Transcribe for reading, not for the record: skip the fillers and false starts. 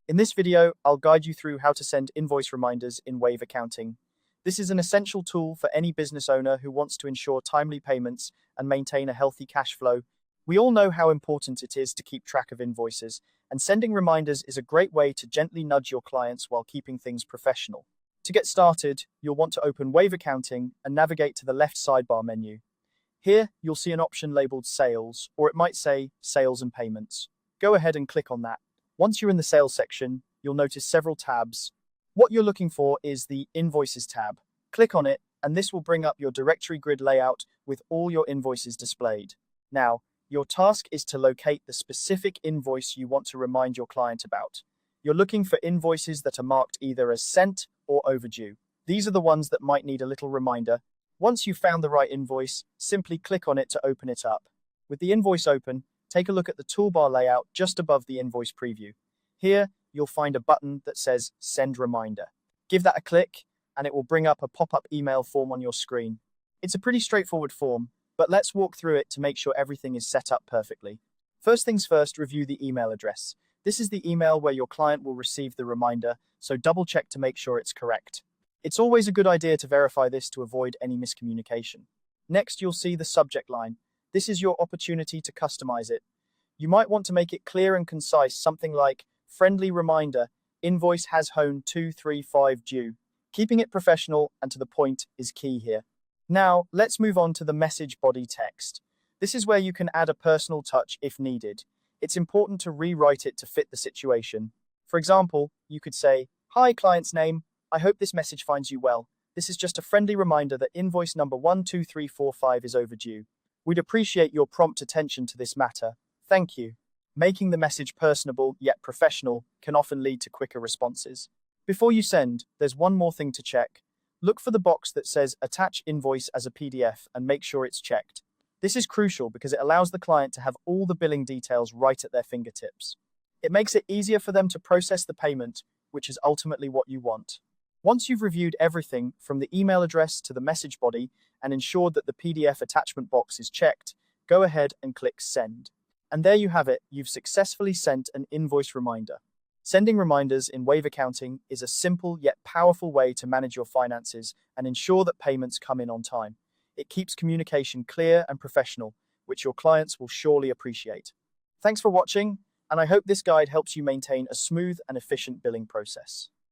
In this video, I'll guide you through how to send invoice reminders in Wave Accounting. This is an essential tool for any business owner who wants to ensure timely payments and maintain a healthy cash flow. We all know how important it is to keep track of invoices, and sending reminders is a great way to gently nudge your clients while keeping things professional. To get started, you'll want to open Wave Accounting and navigate to the left sidebar menu. Here, you'll see an option labeled Sales, or it might say Sales and Payments. Go ahead and click on that. Once you're in the Sales section, you'll notice several tabs. What you're looking for is the Invoices tab. Click on it, and this will bring up your directory grid layout with all your invoices displayed. Now, your task is to locate the specific invoice you want to remind your client about. You're looking for invoices that are marked either as sent or overdue. These are the ones that might need a little reminder. Once you've found the right invoice, simply click on it to open it up. With the invoice open, take a look at the toolbar layout just above the invoice preview. Here, you'll find a button that says Send Reminder. Give that a click, and it will bring up a pop-up email form on your screen. It's a pretty straightforward form, but let's walk through it to make sure everything is set up perfectly. First things first, review the email address. This is the email where your client will receive the reminder, so double-check to make sure it's correct. It's always a good idea to verify this to avoid any miscommunication. Next, you'll see the subject line. This is your opportunity to customize it. You might want to make it clear and concise, something like, friendly reminder, invoice has hone 235 due. Keeping it professional and to the point is key here. Now, let's move on to the message body text. This is where you can add a personal touch if needed. It's important to rewrite it to fit the situation. For example, you could say, Hi, client's name. I hope this message finds you well. This is just a friendly reminder that invoice number 12345 is overdue. We'd appreciate your prompt attention to this matter. Thank you. Making the message personable yet professional can often lead to quicker responses. Before you send, there's one more thing to check. Look for the box that says Attach Invoice as a PDF and make sure it's checked. This is crucial because it allows the client to have all the billing details right at their fingertips. It makes it easier for them to process the payment, which is ultimately what you want. Once you've reviewed everything from the email address to the message body and ensured that the PDF attachment box is checked, go ahead and click Send. And there you have it, you've successfully sent an invoice reminder. Sending reminders in Wave Accounting is a simple yet powerful way to manage your finances and ensure that payments come in on time. It keeps communication clear and professional, which your clients will surely appreciate. Thanks for watching, and I hope this guide helps you maintain a smooth and efficient billing process.